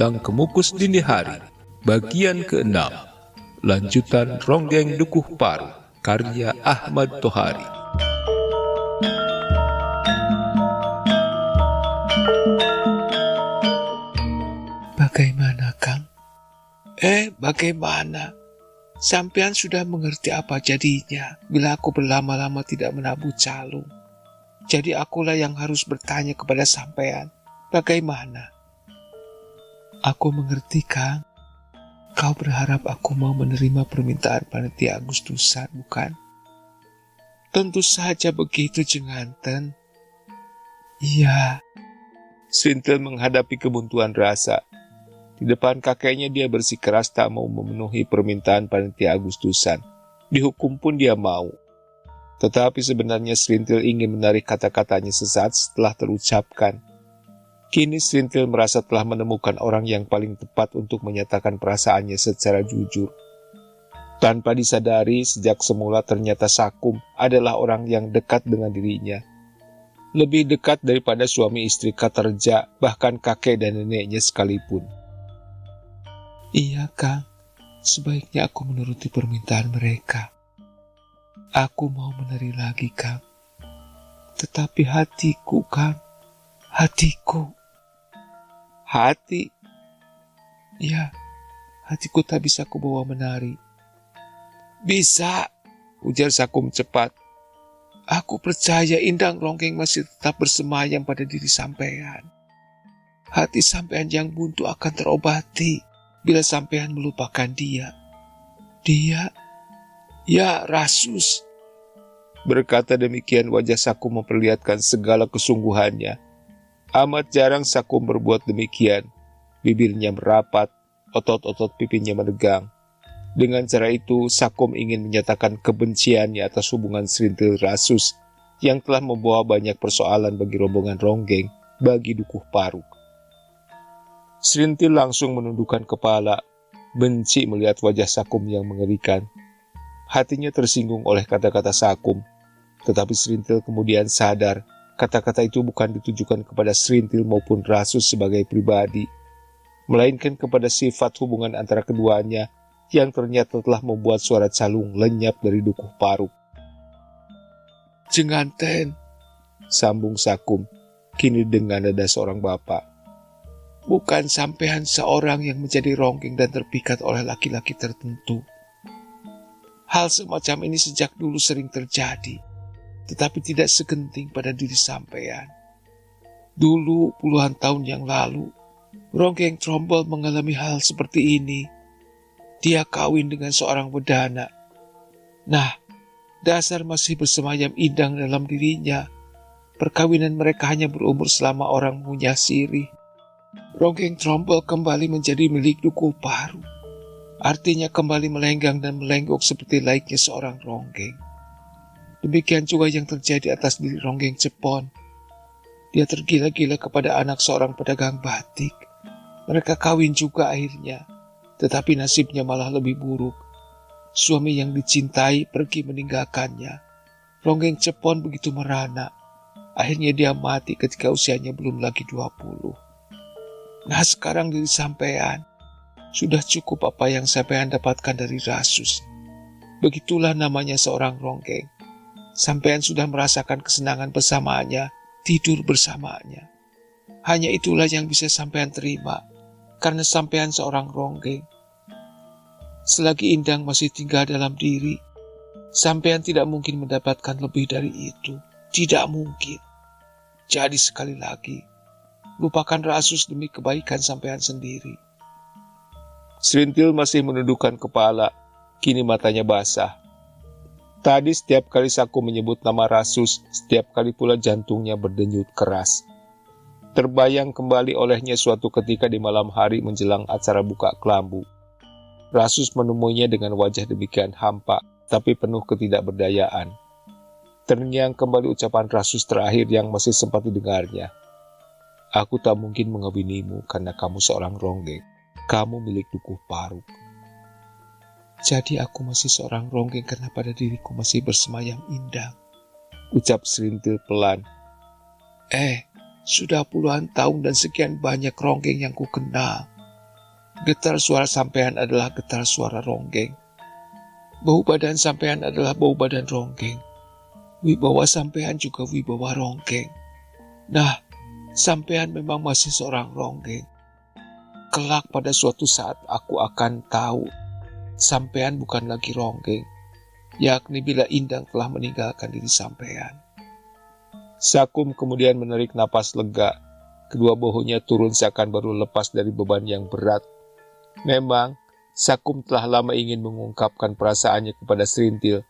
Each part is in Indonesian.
Batang Kemukus Dini Hari, bagian ke-6, lanjutan Ronggeng Dukuh Paru, karya Ahmad Tohari. Bagaimana, Kang? Bagaimana? Sampean sudah mengerti apa jadinya bila aku berlama-lama tidak menabuh calung. Jadi akulah yang harus bertanya kepada sampean, bagaimana? Aku mengerti, Kang. Kau berharap aku mau menerima permintaan panitia Agustusan, bukan? Tentu saja begitu, Jenganten. Iya. Srintil menghadapi kebuntuan rasa. Di depan kakeknya dia bersikeras tak mau memenuhi permintaan panitia Agustusan. Dihukum pun dia mau. Tetapi sebenarnya Srintil ingin menarik kata-katanya sesaat setelah terucapkan. Kini Srintil merasa telah menemukan orang yang paling tepat untuk menyatakan perasaannya secara jujur. Tanpa disadari, sejak semula ternyata Sakum adalah orang yang dekat dengan dirinya. Lebih dekat daripada suami istri Katerja, bahkan kakek dan neneknya sekalipun. Iya, Kang. Sebaiknya aku menuruti permintaan mereka. Aku mau menari lagi, Kang. Tetapi hatiku, Kang. Hatiku. Hati? Ya, hatiku tak bisa kubawa menari. Bisa, ujar Sakum cepat. Aku percaya Indang Ronggeng masih tetap bersemayam pada diri sampean. Hati sampean yang buntu akan terobati bila sampean melupakan dia. Dia? Ya, Rasus. Berkata demikian, wajah Sakum memperlihatkan segala kesungguhannya. Amat jarang Sakum berbuat demikian. Bibirnya merapat, otot-otot pipinya menegang. Dengan cara itu, Sakum ingin menyatakan kebenciannya atas hubungan Srintil Rasus yang telah membawa banyak persoalan bagi rombongan Ronggeng, bagi Dukuh Paru. Srintil langsung menundukkan kepala, benci melihat wajah Sakum yang mengerikan. Hatinya tersinggung oleh kata-kata Sakum, tetapi Srintil kemudian sadar kata-kata itu bukan ditujukan kepada Srintil maupun Rasus sebagai pribadi, melainkan kepada sifat hubungan antara keduanya yang ternyata telah membuat suara calung lenyap dari Dukuh Paru. Jenganten, sambung Sakum, kini dengan nada seorang bapak. Bukan sampean seorang yang menjadi ronggeng dan terpikat oleh laki-laki tertentu. Hal semacam ini sejak dulu sering terjadi, tetapi tidak segenting pada diri sampean. Dulu, puluhan tahun yang lalu, Ronggeng Trombol mengalami hal seperti ini. Dia kawin dengan seorang bedana. Nah, dasar masih bersemayam indang dalam dirinya. Perkawinan mereka hanya berumur selama orang mengunyah sirih. Ronggeng Trombol kembali menjadi milik Dukuh Paru. Artinya kembali melenggang dan melenggok seperti layaknya seorang ronggeng. Demikian juga yang terjadi atas diri Ronggeng Cepon. Dia tergila-gila kepada anak seorang pedagang batik. Mereka kawin juga akhirnya, tetapi nasibnya malah lebih buruk. Suami yang dicintai pergi meninggalkannya. Ronggeng Cepon begitu merana. Akhirnya dia mati ketika usianya belum lagi 20. Nah, sekarang diri sampean, sudah cukup apa yang sampean dapatkan dari Rasus. Begitulah namanya seorang ronggeng. Sampean sudah merasakan kesenangan bersamanya, tidur bersamanya. Hanya itulah yang bisa sampean terima, karena sampean seorang ronggeng. Selagi indang masih tinggal dalam diri, sampean tidak mungkin mendapatkan lebih dari itu. Tidak mungkin. Jadi sekali lagi, lupakan Rasus demi kebaikan sampean sendiri. Srintil masih menundukkan kepala, kini matanya basah. Tadi setiap kali Sakum menyebut nama Rasus, setiap kali pula jantungnya berdenyut keras. Terbayang kembali olehnya suatu ketika di malam hari menjelang acara buka kelambu. Rasus menemuinya dengan wajah demikian hampa, tapi penuh ketidakberdayaan. Terngiang kembali ucapan Rasus terakhir yang masih sempat didengarnya. Aku tak mungkin mengawinimu karena kamu seorang ronggeng. Kamu milik Dukuh Paru. Jadi aku masih seorang ronggeng karena pada diriku masih bersemayam indang, ucap Srintil pelan. Sudah puluhan tahun dan sekian banyak ronggeng yang ku kenal. Getar suara sampean adalah getar suara ronggeng. Bau badan sampean adalah bau badan ronggeng. Wibawa sampean juga wibawa ronggeng. Nah, sampean memang masih seorang ronggeng. Kelak pada suatu saat aku akan tahu sampean bukan lagi ronggeng, yakni bila Indang telah meninggalkan diri sampean. Sakum kemudian menarik napas lega. Kedua bahunya turun seakan baru lepas dari beban yang berat. Memang, Sakum telah lama ingin mengungkapkan perasaannya kepada Serintil,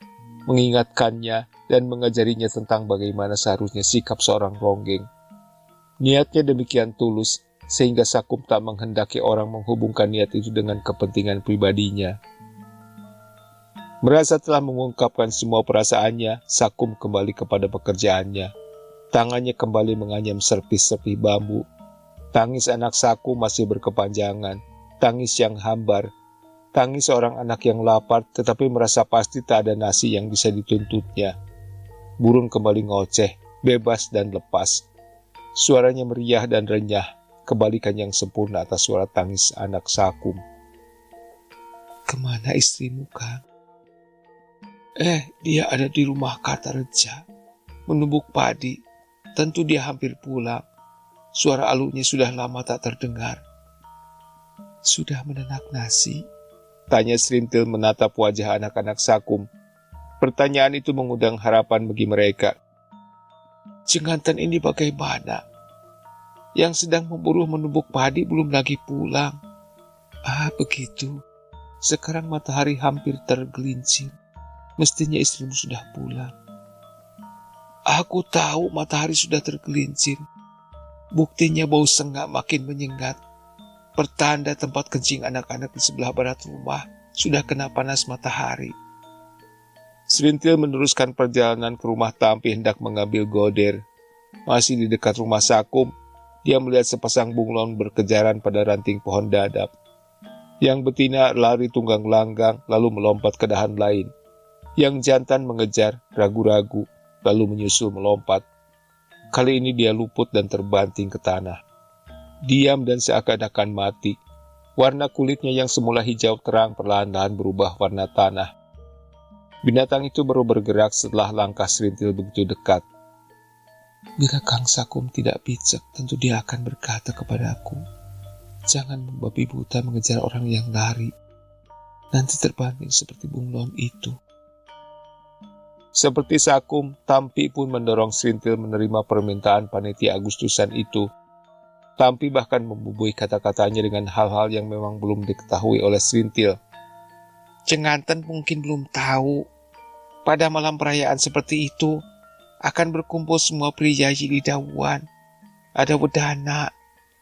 mengingatkannya dan mengajarinya tentang bagaimana seharusnya sikap seorang ronggeng. Niatnya demikian tulus, sehingga Sakum tak menghendaki orang menghubungkan niat itu dengan kepentingan pribadinya. Merasa telah mengungkapkan semua perasaannya, Sakum kembali kepada pekerjaannya. Tangannya kembali menganyam serpih-serpih bambu. Tangis anak Sakum masih berkepanjangan, tangis yang hambar, tangis seorang anak yang lapar tetapi merasa pasti tak ada nasi yang bisa dituntutnya. Burung kembali ngoceh, bebas dan lepas. Suaranya meriah dan renyah, kebalikan yang sempurna atas suara tangis anak Sakum. Kemana istrimu, Kang? Dia ada di rumah Kartareja, menumbuk padi. Tentu dia hampir pulang. Suara alunya sudah lama tak terdengar. Sudah menenak nasi? Tanya Serintil menatap wajah anak-anak Sakum. Pertanyaan itu mengundang harapan bagi mereka. Jenganten ini bagaimana? Yang sedang memburu menumbuk padi belum lagi pulang. Begitu. Sekarang matahari hampir tergelincir. Mestinya istrimu sudah pulang. Aku tahu matahari sudah tergelincir. Buktinya bau sengat makin menyengat. Pertanda tempat kencing anak-anak di sebelah barat rumah sudah kena panas matahari. Serintil meneruskan perjalanan ke rumah Tampi hendak mengambil goder. Masih di dekat rumah Sakum, dia melihat sepasang bunglon berkejaran pada ranting pohon dadap. Yang betina lari tunggang langgang lalu melompat ke dahan lain. Yang jantan mengejar, ragu-ragu, lalu menyusul melompat. Kali ini dia luput dan terbanting ke tanah. Diam dan seakan-akan mati. Warna kulitnya yang semula hijau terang perlahan-lahan berubah warna tanah. Binatang itu baru bergerak setelah langkah Serintil begitu dekat. Bila Kang Sakum tidak bijak, tentu dia akan berkata kepadaku, jangan membabi buta mengejar orang yang lari. Nanti terbanting seperti bunglon itu. Seperti Sakum, Tampi pun mendorong Serintil menerima permintaan panitia Agustusan itu. Tampi bahkan membubui kata-katanya dengan hal-hal yang memang belum diketahui oleh Serintil. Jenganten mungkin belum tahu. Pada malam perayaan seperti itu, akan berkumpul semua pria Jilidawan. Ada wedana,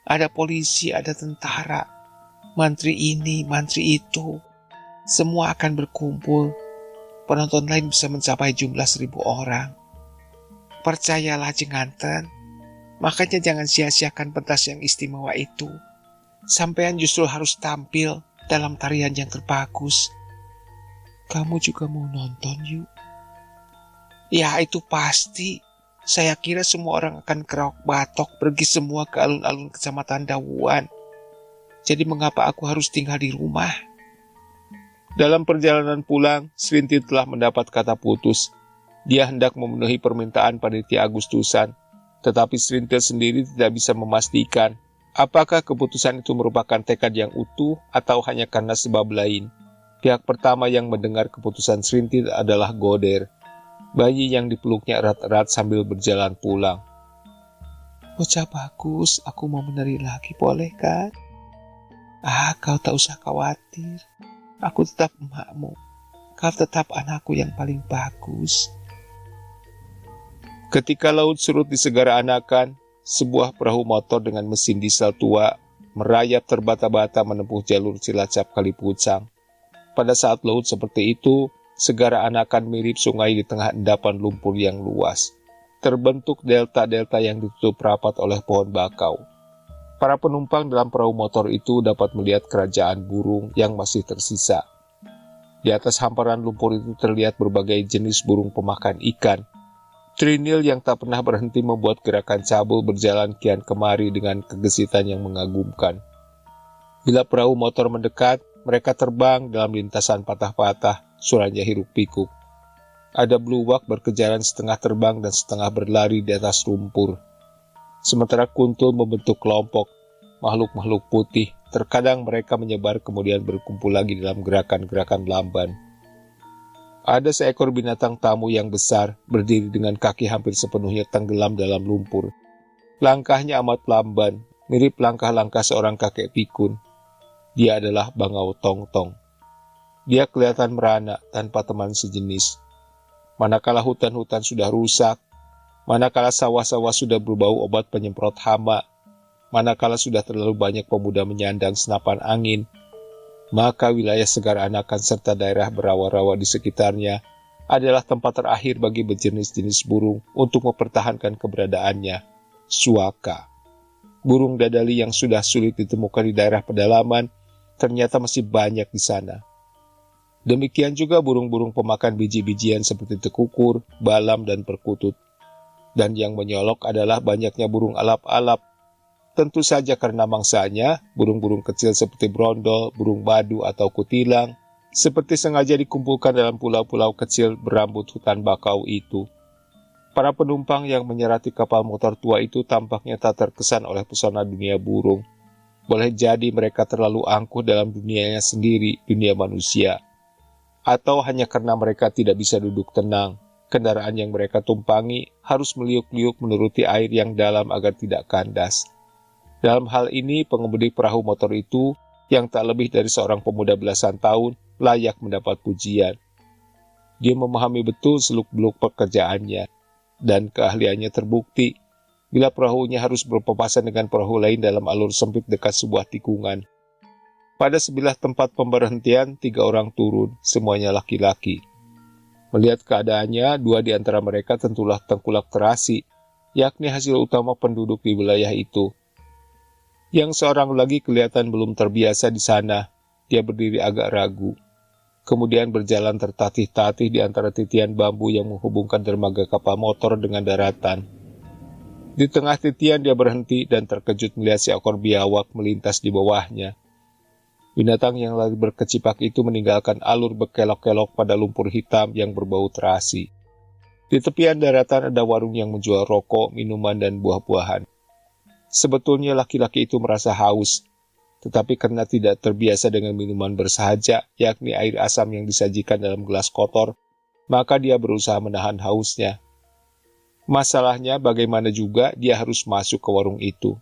ada polisi, ada tentara, mantri ini, mantri itu. Semua akan berkumpul. Penonton lain bisa mencapai jumlah 1.000 orang. Percayalah Jenganten, makanya jangan sia-siakan pentas yang istimewa itu. Sampean justru harus tampil dalam tarian yang terbagus. Kamu juga mau nonton, yuk? Ya, itu pasti. Saya kira semua orang akan kerok batok pergi semua ke alun-alun kecamatan Dawuan. Jadi mengapa aku harus tinggal di rumah? Dalam perjalanan pulang, Serintil telah mendapat kata putus. Dia hendak memenuhi permintaan panitia Agustusan, tetapi Serintil sendiri tidak bisa memastikan apakah keputusan itu merupakan tekad yang utuh atau hanya karena sebab lain. Pihak pertama yang mendengar keputusan Serintil adalah Goder, bayi yang dipeluknya erat-erat sambil berjalan pulang. Bocah bagus, aku mau menari lagi, boleh kan? Kau tak usah khawatir. Aku tetap emakmu. Kau tetap anakku yang paling bagus. Ketika laut surut di Segara Anakan, sebuah perahu motor dengan mesin diesel tua merayap terbata-bata menempuh jalur Cilacap Kalipucang. Pada saat laut seperti itu, Segara Anakan mirip sungai di tengah endapan lumpur yang luas. Terbentuk delta-delta yang ditutup rapat oleh pohon bakau. Para penumpang dalam perahu motor itu dapat melihat kerajaan burung yang masih tersisa. Di atas hamparan lumpur itu terlihat berbagai jenis burung pemakan ikan. Trinil yang tak pernah berhenti membuat gerakan cabul berjalan kian kemari dengan kegesitan yang mengagumkan. Bila perahu motor mendekat, mereka terbang dalam lintasan patah-patah, suaranya hiruk-pikuk. Ada bluwak berkejaran setengah terbang dan setengah berlari di atas lumpur. Sementara kuntul membentuk kelompok, makhluk-makhluk putih, terkadang mereka menyebar kemudian berkumpul lagi dalam gerakan-gerakan lamban. Ada seekor binatang tamu yang besar, berdiri dengan kaki hampir sepenuhnya tenggelam dalam lumpur. Langkahnya amat lamban, mirip langkah-langkah seorang kakek pikun. Dia adalah bangau tongtong. Dia kelihatan merana tanpa teman sejenis. Manakala hutan-hutan sudah rusak, manakala sawah-sawah sudah berbau obat penyemprot hama, manakala sudah terlalu banyak pemuda menyandang senapan angin, maka wilayah segar anakan serta daerah berawa-rawa di sekitarnya adalah tempat terakhir bagi berjenis-jenis burung untuk mempertahankan keberadaannya. Suaka. Burung dadali yang sudah sulit ditemukan di daerah pedalaman ternyata masih banyak di sana. Demikian juga burung-burung pemakan biji-bijian seperti tekukur, balam, dan perkutut. Dan yang menyolok adalah banyaknya burung alap-alap. Tentu saja karena mangsanya, burung-burung kecil seperti brondol, burung badu, atau kutilang, seperti sengaja dikumpulkan dalam pulau-pulau kecil berambut hutan bakau itu. Para penumpang yang menyerati kapal motor tua itu tampaknya tak terkesan oleh pesona dunia burung. Boleh jadi mereka terlalu angkuh dalam dunianya sendiri, dunia manusia. Atau hanya karena mereka tidak bisa duduk tenang, kendaraan yang mereka tumpangi harus meliuk-liuk menuruti air yang dalam agar tidak kandas. Dalam hal ini, pengemudi perahu motor itu, yang tak lebih dari seorang pemuda belasan tahun, layak mendapat pujian. Dia memahami betul seluk-beluk pekerjaannya, dan keahliannya terbukti bila perahunya harus berpapasan dengan perahu lain dalam alur sempit dekat sebuah tikungan. Pada sebilah tempat pemberhentian, 3 orang turun, semuanya laki-laki. Melihat keadaannya, 2 di antara mereka tentulah tengkulak terasi, yakni hasil utama penduduk di wilayah itu. Yang seorang lagi kelihatan belum terbiasa di sana, dia berdiri agak ragu. Kemudian berjalan tertatih-tatih di antara titian bambu yang menghubungkan dermaga kapal motor dengan daratan. Di tengah titian dia berhenti dan terkejut melihat seekor biawak melintas di bawahnya. Binatang yang lari berkecipak itu meninggalkan alur berkelok-kelok pada lumpur hitam yang berbau terasi. Di tepian daratan ada warung yang menjual rokok, minuman, dan buah-buahan. Sebetulnya laki-laki itu merasa haus, tetapi karena tidak terbiasa dengan minuman bersahaja, yakni air asam yang disajikan dalam gelas kotor, maka dia berusaha menahan hausnya. Masalahnya bagaimana juga dia harus masuk ke warung itu.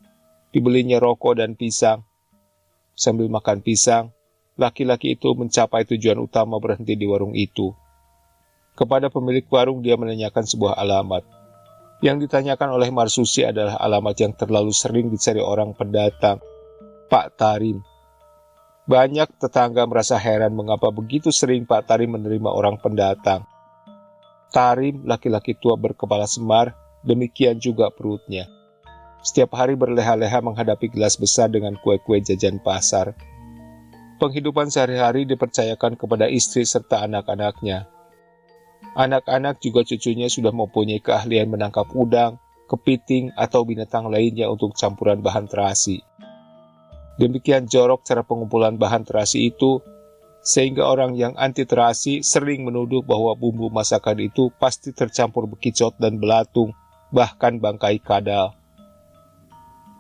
Dibelinya rokok dan pisang. Sambil makan pisang, laki-laki itu mencapai tujuan utama berhenti di warung itu. Kepada pemilik warung dia menanyakan sebuah alamat. Yang ditanyakan oleh Marsusi adalah alamat yang terlalu sering dicari orang pendatang, Pak Tarim. Banyak tetangga merasa heran mengapa begitu sering Pak Tarim menerima orang pendatang. Tarim, laki-laki tua berkepala semar, demikian juga perutnya. Setiap hari berleha-leha menghadapi gelas besar dengan kue-kue jajan pasar. Penghidupan sehari-hari dipercayakan kepada istri serta anak-anaknya. Anak-anak juga cucunya sudah mempunyai keahlian menangkap udang, kepiting, atau binatang lainnya untuk campuran bahan terasi. Demikian jorok cara pengumpulan bahan terasi itu, sehingga orang yang anti terasi sering menuduh bahwa bumbu masakan itu pasti tercampur bekicot dan belatung, bahkan bangkai kadal.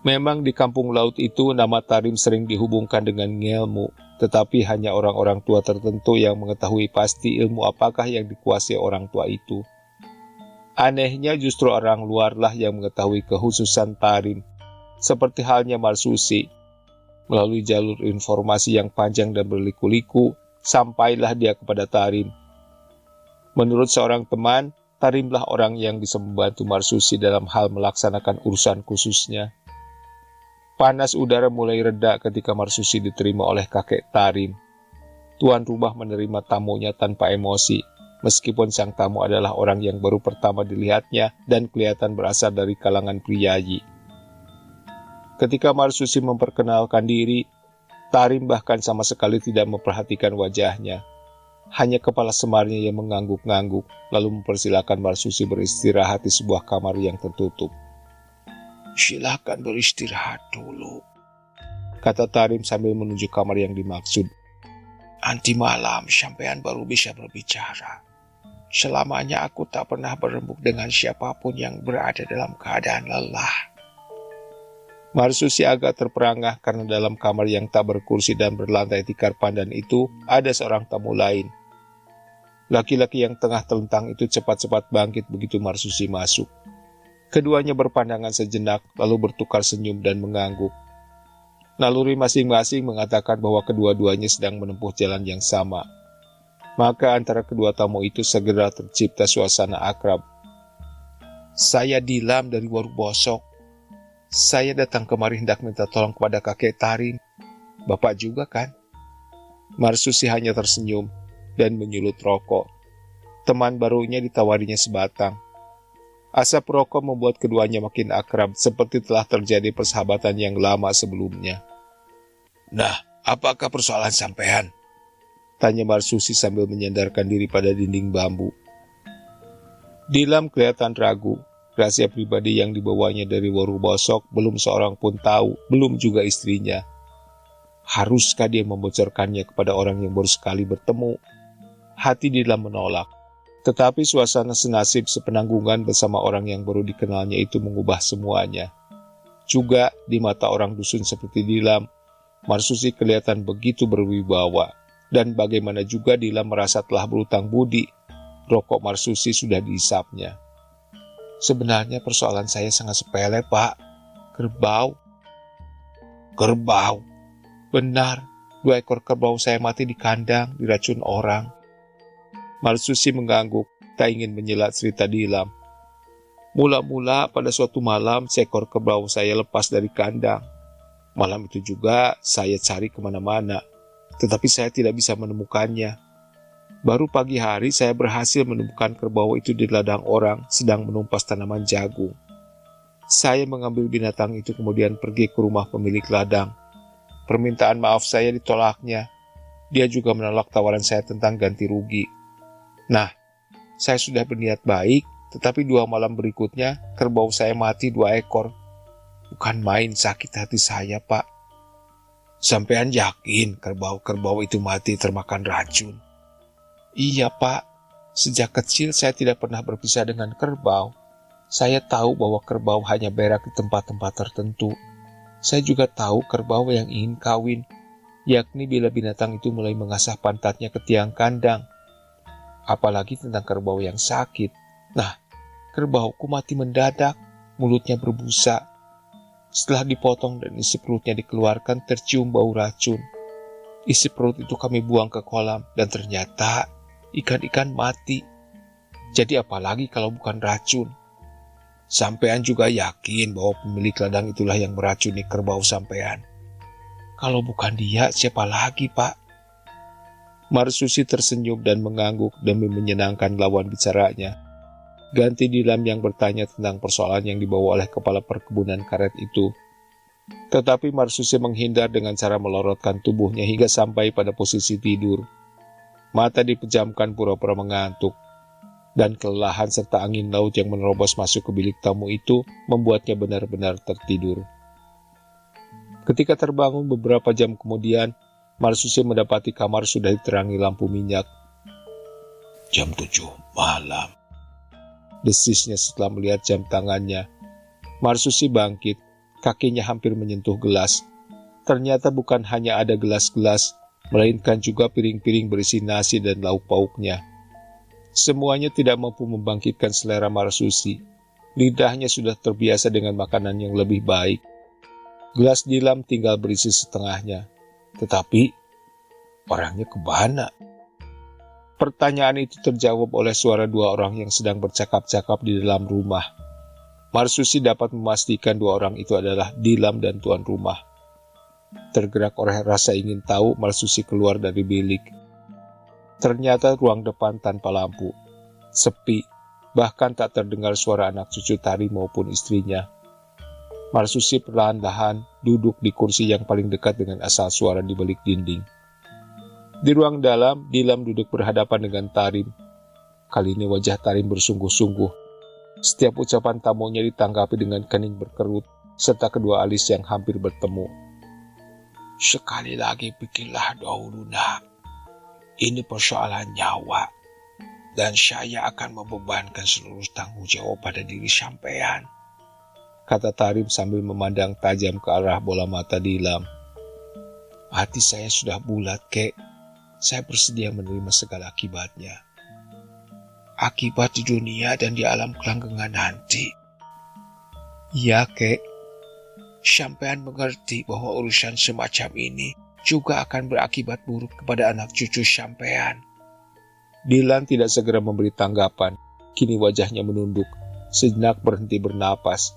Memang di kampung laut itu nama Tarim sering dihubungkan dengan ngelmu, tetapi hanya orang-orang tua tertentu yang mengetahui pasti ilmu apakah yang dikuasai orang tua itu. Anehnya justru orang luarlah yang mengetahui kekhususan Tarim, seperti halnya Marsusi. Melalui jalur informasi yang panjang dan berliku-liku, sampailah dia kepada Tarim. Menurut seorang teman, Tarimlah orang yang bisa membantu Marsusi dalam hal melaksanakan urusan khususnya. Panas udara mulai reda ketika Marsusi diterima oleh kakek Tarim. Tuan rumah menerima tamunya tanpa emosi, meskipun sang tamu adalah orang yang baru pertama dilihatnya dan kelihatan berasal dari kalangan priayi. Ketika Marsusi memperkenalkan diri, Tarim bahkan sama sekali tidak memperhatikan wajahnya. Hanya kepala semarnya yang mengangguk-ngangguk, lalu mempersilakan Marsusi beristirahat di sebuah kamar yang tertutup. "Silakan beristirahat dulu," kata Tarim sambil menunjuk kamar yang dimaksud. Nanti malam sampean baru bisa berbicara. Selamanya aku tak pernah berembuk dengan siapapun yang berada dalam keadaan lelah. Marsusi agak terperangah karena dalam kamar yang tak berkursi dan berlantai tikar pandan itu ada seorang tamu lain. Laki-laki yang tengah telentang itu cepat-cepat bangkit begitu Marsusi masuk. Keduanya berpandangan sejenak lalu bertukar senyum dan mengangguk. Naluri masing-masing mengatakan bahwa kedua-duanya sedang menempuh jalan yang sama. Maka antara kedua tamu itu segera tercipta suasana akrab. Saya Dilam dari Warung Bosok. Saya datang kemari hendak minta tolong kepada kakek Tarim. Bapak juga kan? Marsusi hanya tersenyum dan menyulut rokok. Teman barunya ditawarinya sebatang. Asap rokok membuat keduanya makin akrab seperti telah terjadi persahabatan yang lama sebelumnya. Nah, apakah persoalan sampean? Tanya Marsusi sambil menyandarkan diri pada dinding bambu. Dilam kelihatan ragu. Rahasia pribadi yang dibawanya dari Warung Bosok belum seorang pun tahu, belum juga istrinya. Haruskah dia membocorkannya kepada orang yang baru sekali bertemu? Hati Dilam menolak. Tetapi suasana senasib sepenanggungan bersama orang yang baru dikenalnya itu mengubah semuanya. Juga di mata orang dusun seperti Dilam, Marsusi kelihatan begitu berwibawa. Dan bagaimana juga Dilam merasa telah berutang budi, rokok Marsusi sudah dihisapnya. Sebenarnya persoalan saya sangat sepele, Pak. Kerbau. Kerbau? Benar, 2 ekor kerbau saya mati di kandang, diracun orang. Marsusi mengangguk, tak ingin menyelat cerita Dilam. Mula-mula pada suatu malam seekor kerbau saya lepas dari kandang. Malam itu juga saya cari kemana-mana, tetapi saya tidak bisa menemukannya. Baru pagi hari saya berhasil menemukan kerbau itu di ladang orang sedang menumpas tanaman jagung. Saya mengambil binatang itu kemudian pergi ke rumah pemilik ladang. Permintaan maaf saya ditolaknya. Dia juga menolak tawaran saya tentang ganti rugi. Nah, saya sudah berniat baik, tetapi 2 malam berikutnya kerbau saya mati 2 ekor. Bukan main sakit hati saya, Pak. Sampean yakin kerbau-kerbau itu mati termakan racun? Iya, Pak. Sejak kecil saya tidak pernah berpisah dengan kerbau. Saya tahu bahwa kerbau hanya berak di tempat-tempat tertentu. Saya juga tahu kerbau yang ingin kawin, yakni bila binatang itu mulai mengasah pantatnya ke tiang kandang. Apalagi tentang kerbau yang sakit. Nah, kerbauku mati mendadak, mulutnya berbusa. Setelah dipotong dan isi perutnya dikeluarkan, tercium bau racun. Isi perut itu kami buang ke kolam, dan ternyata ikan-ikan mati. Jadi apalagi kalau bukan racun? Sampean juga yakin bahwa pemilik ladang itulah yang meracuni kerbau sampean? Kalau bukan dia, siapa lagi, Pak? Marsusi tersenyum dan mengangguk demi menyenangkan lawan bicaranya. Ganti Dilam yang bertanya tentang persoalan yang dibawa oleh kepala perkebunan karet itu. Tetapi Marsusi menghindar dengan cara melorotkan tubuhnya hingga sampai pada posisi tidur. Mata dipejamkan pura-pura mengantuk. Dan kelelahan serta angin laut yang menerobos masuk ke bilik tamu itu membuatnya benar-benar tertidur. Ketika terbangun beberapa jam kemudian, Marsusi mendapati kamar sudah diterangi lampu minyak. Jam 7 malam. Desisnya setelah melihat jam tangannya. Marsusi bangkit, kakinya hampir menyentuh gelas. Ternyata bukan hanya ada gelas-gelas, melainkan juga piring-piring berisi nasi dan lauk pauknya. Semuanya tidak mampu membangkitkan selera Marsusi. Lidahnya sudah terbiasa dengan makanan yang lebih baik. Gelas Dilam tinggal berisi setengahnya. Tetapi, orangnya kemana? Pertanyaan itu terjawab oleh suara 2 orang yang sedang bercakap-cakap di dalam rumah. Marsusi dapat memastikan 2 orang itu adalah Dilam dan tuan rumah. Tergerak oleh rasa ingin tahu, Marsusi keluar dari bilik. Ternyata ruang depan tanpa lampu. Sepi, bahkan tak terdengar suara anak cucu Tari maupun istrinya. Marsusi perlahan-lahan duduk di kursi yang paling dekat dengan asal suara di balik dinding. Di ruang dalam, Dilam duduk berhadapan dengan Tarim. Kali ini wajah Tarim bersungguh-sungguh. Setiap ucapan tamunya ditanggapi dengan kening berkerut, serta kedua alis yang hampir bertemu. Sekali lagi pikirlah dahulu nak. Ini persoalan nyawa. Dan saya akan membebankan seluruh tanggung jawab pada diri sampean, kata Tarim sambil memandang tajam ke arah bola mata Dilam. Hati saya sudah bulat, Kek. Saya bersedia menerima segala akibatnya. Akibat di dunia dan di alam kelanggengan nanti. Iya, Kek. Sampean mengerti bahwa urusan semacam ini juga akan berakibat buruk kepada anak cucu sampean. Dilan tidak segera memberi tanggapan. Kini wajahnya menunduk, sejenak berhenti bernapas.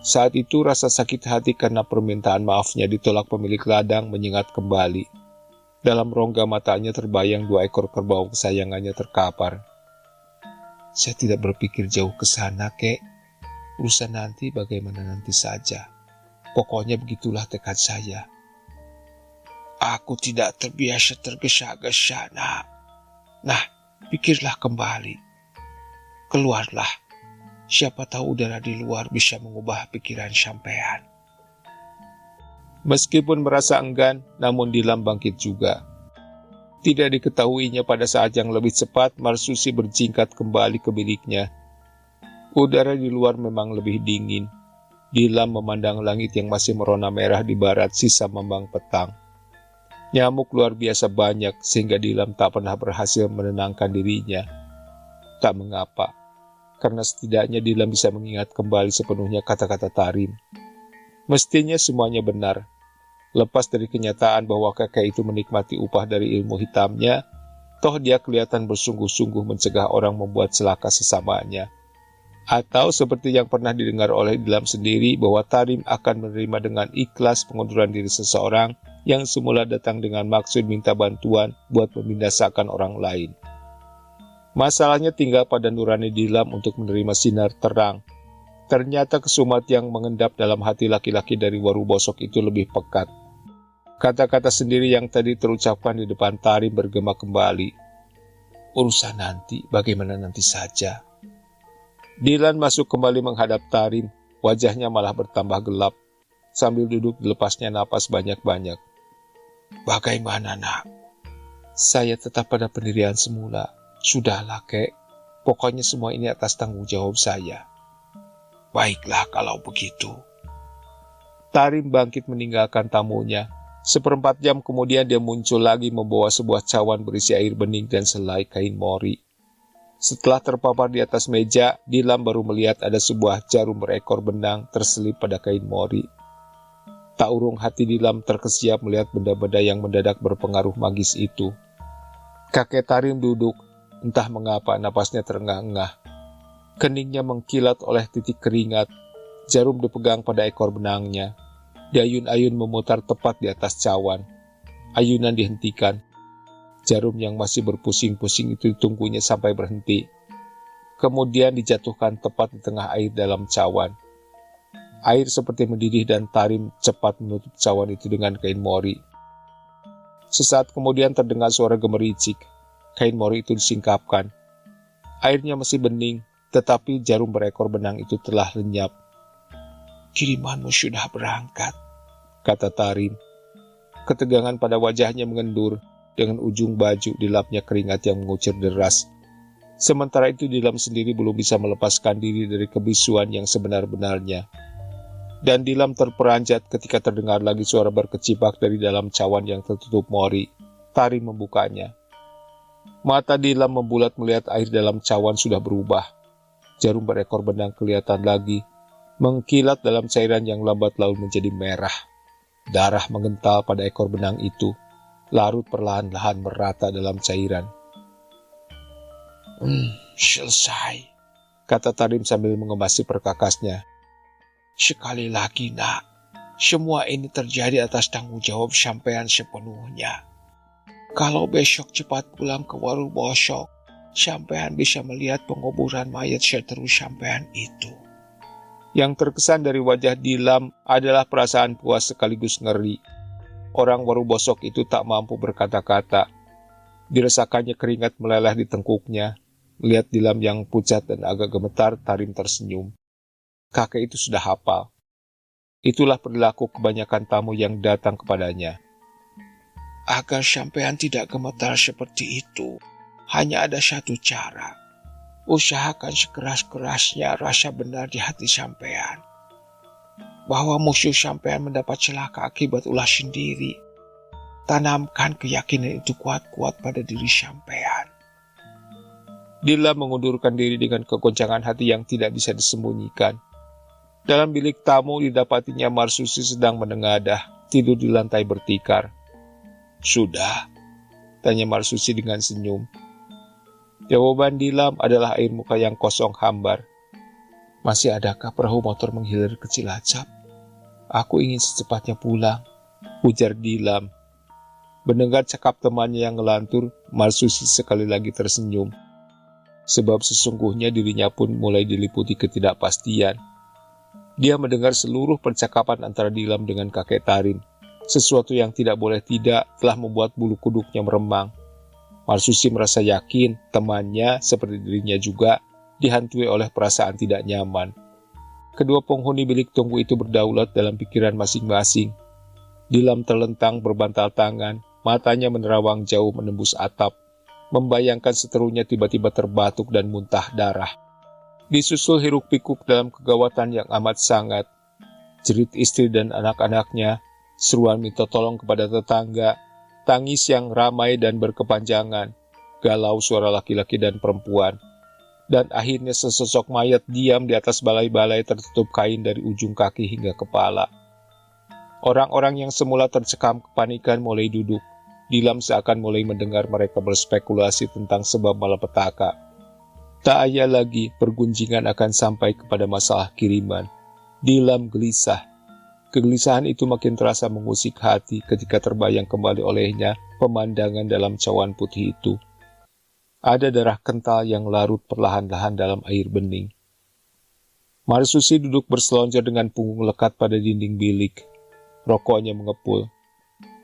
Saat itu rasa sakit hati karena permintaan maafnya ditolak pemilik ladang menyengat kembali. Dalam rongga matanya terbayang 2 ekor kerbau kesayangannya terkapar. Saya tidak berpikir jauh ke sana, Kek. Urusan nanti bagaimana nanti saja. Pokoknya begitulah tekad saya. Aku tidak terbiasa tergesa-gesa, nak. Nah, pikirlah kembali. Keluarlah. Siapa tahu udara di luar bisa mengubah pikiran sampean. Meskipun merasa enggan, namun Dilam bangkit juga. Tidak diketahuinya pada saat yang lebih cepat, Marsusi berjingkat kembali ke biliknya. Udara di luar memang lebih dingin. Dilam memandang langit yang masih merona merah di barat sisa mambang petang. Nyamuk luar biasa banyak sehingga Dilam tak pernah berhasil menenangkan dirinya. Tak mengapa, karena setidaknya Dilam bisa mengingat kembali sepenuhnya kata-kata Tarim. Mestinya semuanya benar. Lepas dari kenyataan bahwa kakek itu menikmati upah dari ilmu hitamnya, toh dia kelihatan bersungguh-sungguh mencegah orang membuat celaka sesamanya. Atau seperti yang pernah didengar oleh Dilam sendiri bahwa Tarim akan menerima dengan ikhlas pengunduran diri seseorang yang semula datang dengan maksud minta bantuan buat membinasakan orang lain. Masalahnya tinggal pada nurani Dilam untuk menerima sinar terang. Ternyata kesumat yang mengendap dalam hati laki-laki dari Warubosok itu lebih pekat. Kata-kata sendiri yang tadi terucapkan di depan Tarim bergema kembali. Urusan nanti, bagaimana nanti saja. Dilan masuk kembali menghadap Tarim, wajahnya malah bertambah gelap. Sambil duduk dilepasnya napas banyak-banyak. Bagaimana, nak? Saya tetap pada pendirian semula. Sudahlah, Kek. Pokoknya semua ini atas tanggung jawab saya. Baiklah kalau begitu. Tarim bangkit meninggalkan tamunya. 1/4 jam kemudian dia muncul lagi membawa sebuah cawan berisi air bening dan selai kain mori. Setelah terpapar di atas meja, Dilam baru melihat ada sebuah jarum berekor benang terselip pada kain mori. Tak urung hati Dilam terkesiap melihat benda-benda yang mendadak berpengaruh magis itu. Kakek Tarim duduk, entah mengapa napasnya terengah-engah. Keningnya mengkilat oleh titik keringat. Jarum dipegang pada ekor benangnya. Diayun-ayun memutar tepat di atas cawan. Ayunan dihentikan. Jarum yang masih berpusing-pusing itu ditunggunya sampai berhenti. Kemudian dijatuhkan tepat di tengah air dalam cawan. Air seperti mendidih dan Tarim cepat menutup cawan itu dengan kain mori. Sesaat kemudian terdengar suara gemericik. Kain mori itu disingkapkan. Airnya masih bening, tetapi jarum berekor benang itu telah lenyap. Kirimanmu sudah berangkat, kata Tarim. Ketegangan pada wajahnya mengendur, dengan ujung baju dilapnya keringat yang mengucur deras. Sementara itu Dilam sendiri belum bisa melepaskan diri dari kebisuan yang sebenar-benarnya. Dan Dilam terperanjat ketika terdengar lagi suara berkecipak dari dalam cawan yang tertutup mori. Tarim membukanya. Mata Dilam membulat melihat air dalam cawan sudah berubah. Jarum berekor benang kelihatan lagi, mengkilat dalam cairan yang lambat laun menjadi merah. Darah mengental pada ekor benang itu, larut perlahan-lahan merata dalam cairan. Selesai, kata Tarim sambil mengemasi perkakasnya. Sekali lagi, nak, semua ini terjadi atas tanggung jawab sampean sepenuhnya. Kalau besok cepat pulang ke Warubosok, sampean bisa melihat penguburan mayat seteru sampean itu. Yang terkesan dari wajah Dilam adalah perasaan puas sekaligus ngeri. Orang Warubosok itu tak mampu berkata-kata. Dirasakannya keringat meleleh di tengkuknya. Melihat Dilam yang pucat dan agak gemetar, Tarim tersenyum. Kakek itu sudah hafal. Itulah perilaku kebanyakan tamu yang datang kepadanya. Agar sampean tidak gemetar seperti itu, hanya ada satu cara. Usahakan sekeras-kerasnya rasa benar di hati sampean, bahwa musuh sampean mendapat celaka akibat ulah sendiri. Tanamkan keyakinan itu kuat-kuat pada diri sampean. Dilam mengundurkan diri dengan kegoncangan hati yang tidak bisa disembunyikan. Dalam bilik tamu didapatinya Marsusi sedang menengadah, tidur di lantai bertikar. Sudah? Tanya Marsusi dengan senyum. Jawaban Dilam adalah air muka yang kosong hambar. Masih adakah perahu motor menghilir ke Cilacap? Aku ingin secepatnya pulang, ujar Dilam. Mendengar cakap temannya yang ngelantur, Marsusi sekali lagi tersenyum. Sebab sesungguhnya dirinya pun mulai diliputi ketidakpastian. Dia mendengar seluruh percakapan antara Dilam dengan kakek Tarim. Sesuatu yang tidak boleh tidak telah membuat bulu kuduknya meremang. Marsusi merasa yakin temannya seperti dirinya juga dihantui oleh perasaan tidak nyaman. Kedua penghuni bilik tunggu itu berdaulat dalam pikiran masing-masing. Dilam terlentang berbantal tangan, matanya menerawang jauh menembus atap, membayangkan seterunya tiba-tiba terbatuk dan muntah darah. Disusul hiruk-pikuk dalam kegawatan yang amat sangat. Jerit istri dan anak-anaknya, seruan minta tolong kepada tetangga, tangis yang ramai dan berkepanjangan, galau suara laki-laki dan perempuan. Dan akhirnya sesosok mayat diam di atas balai-balai tertutup kain dari ujung kaki hingga kepala. Orang-orang yang semula tercekam kepanikan mulai duduk. Dilam seakan mulai mendengar mereka berspekulasi tentang sebab malapetaka. Tak ayal lagi pergunjingan akan sampai kepada masalah kiriman. Dilam gelisah. Kegelisahan itu makin terasa mengusik hati ketika terbayang kembali olehnya pemandangan dalam cawan putih itu. Ada darah kental yang larut perlahan-lahan dalam air bening. Marsusi duduk berselonjor dengan punggung lekat pada dinding bilik. Rokoknya mengepul.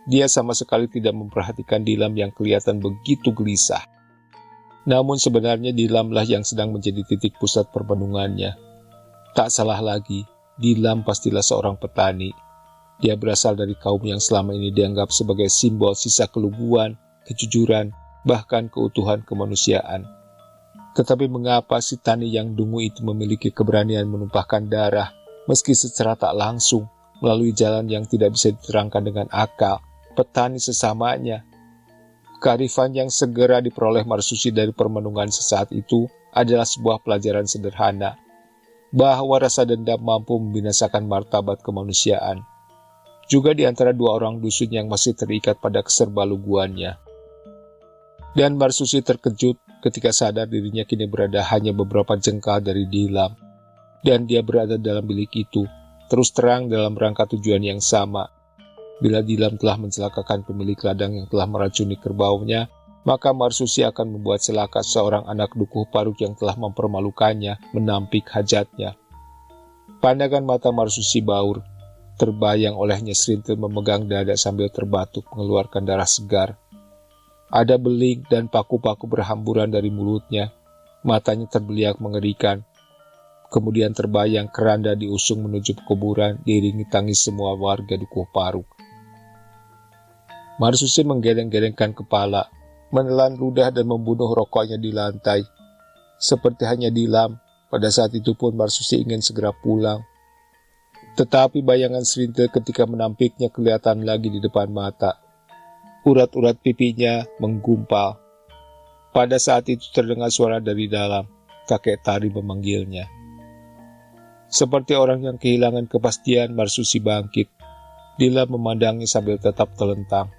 Dia sama sekali tidak memperhatikan Dilam yang kelihatan begitu gelisah. Namun sebenarnya Dilamlah yang sedang menjadi titik pusat perbenungannya. Tak salah lagi, Dilam pastilah seorang petani. Dia berasal dari kaum yang selama ini dianggap sebagai simbol sisa keluguan, kejujuran, bahkan keutuhan kemanusiaan. Tetapi mengapa si tani yang dungu itu memiliki keberanian menumpahkan darah, meski secara tak langsung, melalui jalan yang tidak bisa diterangkan dengan akal, petani sesamanya? Kearifan yang segera diperoleh Marsusi dari permenungan sesaat itu adalah sebuah pelajaran sederhana, bahwa rasa dendam mampu membinasakan martabat kemanusiaan. Juga di antara dua orang dusun yang masih terikat pada keserbaluguannya. Dan Marsusi terkejut ketika sadar dirinya kini berada hanya beberapa jengkal dari Dilam. Dan dia berada dalam bilik itu, terus terang dalam rangka tujuan yang sama. Bila Dilam telah mencelakakan pemilik ladang yang telah meracuni kerbaunya, maka Marsusi akan membuat celaka seorang anak dukuh paruk yang telah mempermalukannya menampik hajatnya. Pandangan mata Marsusi baur, terbayang olehnya serintil memegang dada sambil terbatuk mengeluarkan darah segar. Ada beling dan paku-paku berhamburan dari mulutnya, matanya terbeliak mengerikan. Kemudian terbayang keranda diusung menuju kuburan diiringi tangis semua warga dukuh paruk. Marsusi menggeleng-gelengkan kepala, menelan ludah dan membunuh rokoknya di lantai. Seperti hanya Dilam, pada saat itu pun Marsusi ingin segera pulang. Tetapi bayangan serintil ketika menampiknya kelihatan lagi di depan mata. Urat-urat pipinya menggumpal. Pada saat itu terdengar suara dari dalam, kakek Tari memanggilnya. Seperti orang yang kehilangan kepastian, Marsusi bangkit. Dilam memandangnya sambil tetap terlentang.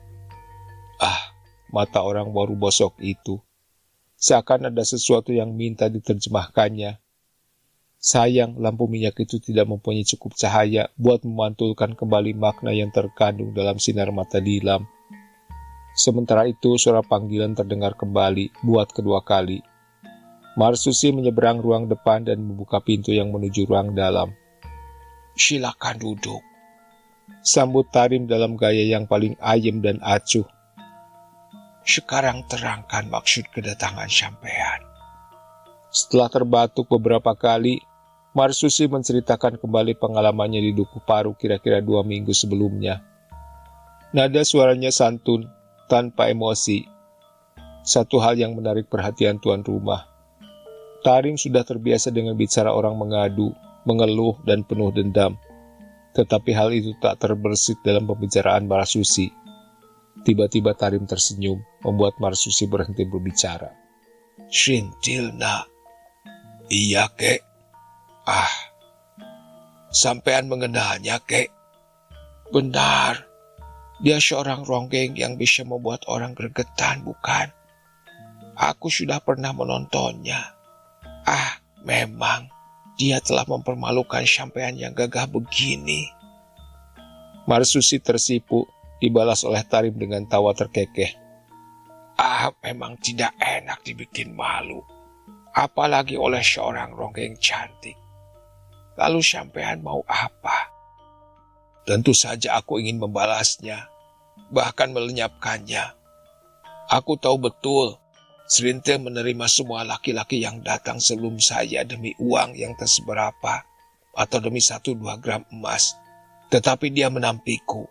Mata orang baru bosok itu. Seakan ada sesuatu yang minta diterjemahkannya. Sayang, lampu minyak itu tidak mempunyai cukup cahaya buat memantulkan kembali makna yang terkandung dalam sinar mata Dilam. Sementara itu, suara panggilan terdengar kembali buat kedua kali. Marsusi menyeberang ruang depan dan membuka pintu yang menuju ruang dalam. Silakan duduk, sambut Tarim dalam gaya yang paling ayem dan acuh. Sekarang terangkan maksud kedatangan sampean. Setelah terbatuk beberapa kali, Marsusi menceritakan kembali pengalamannya di Dukuh Paru kira-kira 2 minggu sebelumnya. Nada suaranya santun, tanpa emosi. Satu hal yang menarik perhatian tuan rumah. Tarim sudah terbiasa dengan bicara orang mengadu, mengeluh, dan penuh dendam. Tetapi hal itu tak terbersit dalam pembicaraan Marsusi. Tiba-tiba Tarim tersenyum, membuat Marsusi berhenti berbicara. Srintil, nak. Iya, kek. Sampean mengenalnya, kek? Benar. Dia seorang ronggeng yang bisa membuat orang gregetan, bukan? Aku sudah pernah menontonnya. Memang. Dia telah mempermalukan sampean yang gagah begini. Marsusi tersipu, dibalas oleh Tarim dengan tawa terkekeh. Memang tidak enak dibikin malu. Apalagi oleh seorang ronggeng cantik. Lalu sampean mau apa? Tentu saja aku ingin membalasnya, bahkan melenyapkannya. Aku tahu betul, Srintil menerima semua laki-laki yang datang sebelum saya demi uang yang tak seberapa, atau demi 1-2 gram emas. Tetapi dia menampiku.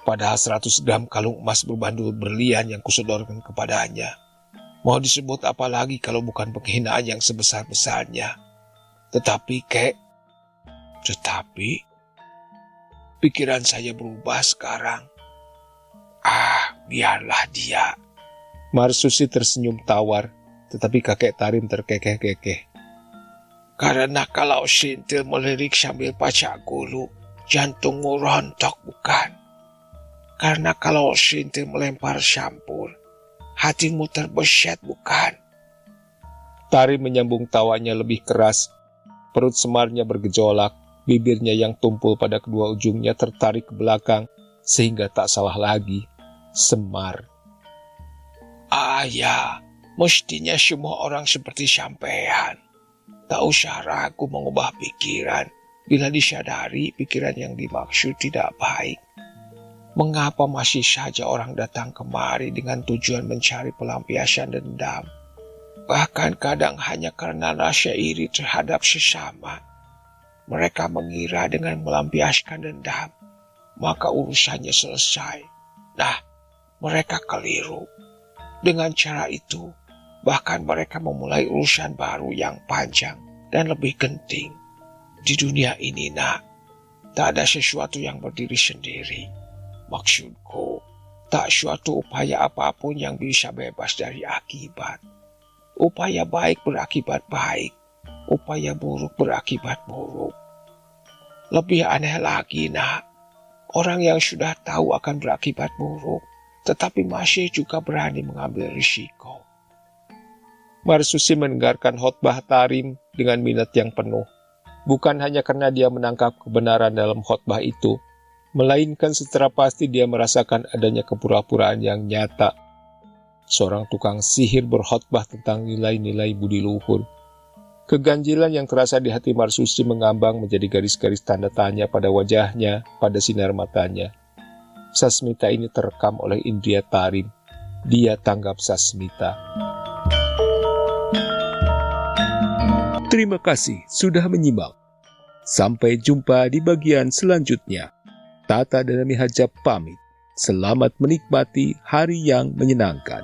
Padahal 100 gram kalung emas berbandul berlian yang kusodorkan kepadanya. Mau disebut apa lagi kalau bukan penghinaan yang sebesar-besarnya. Tetapi, kek, pikiran saya berubah sekarang. Biarlah dia. Marsusi tersenyum tawar, tetapi kakek Tarim terkekeh-kekeh. Karena kalau Srintil melirik sambil pacak gulu, jantungmu rontok, bukan? Karena kalau Srintil melempar syampur, hatimu terbeset, bukan? Tarim menyambung tawanya lebih keras. Perut semarnya bergejolak, bibirnya yang tumpul pada kedua ujungnya tertarik ke belakang, sehingga tak salah lagi, semar. Ya, mestinya semua orang seperti sampean. Tak usah ragu mengubah pikiran bila disadari pikiran yang dimaksud tidak baik. Mengapa masih saja orang datang kemari dengan tujuan mencari pelampiasan dendam? Bahkan kadang hanya karena rasa iri terhadap sesama. Mereka mengira dengan melampiaskan dendam, maka urusannya selesai. Nah, mereka keliru. Dengan cara itu, bahkan mereka memulai urusan baru yang panjang dan lebih genting. Di dunia ini, nak, tak ada sesuatu yang berdiri sendiri. Maksudku, tak suatu upaya apapun yang bisa bebas dari akibat. Upaya baik berakibat baik, upaya buruk berakibat buruk. Lebih aneh lagi, nak, orang yang sudah tahu akan berakibat buruk, tetapi masih juga berani mengambil risiko. Marsusi mendengarkan khotbah Tarim dengan minat yang penuh. Bukan hanya karena dia menangkap kebenaran dalam khotbah itu, melainkan secara pasti dia merasakan adanya kepura-puraan yang nyata. Seorang tukang sihir berkhotbah tentang nilai-nilai budi luhur. Keganjilan yang terasa di hati Marsusi mengambang menjadi garis-garis tanda tanya pada wajahnya, pada sinar matanya. Sasmita ini terekam oleh indria Tarim. Dia tanggap Sasmita. Terima kasih sudah menyimak. Sampai jumpa di bagian selanjutnya. Tata dan Nami Hajab pamit. Selamat menikmati hari yang menyenangkan.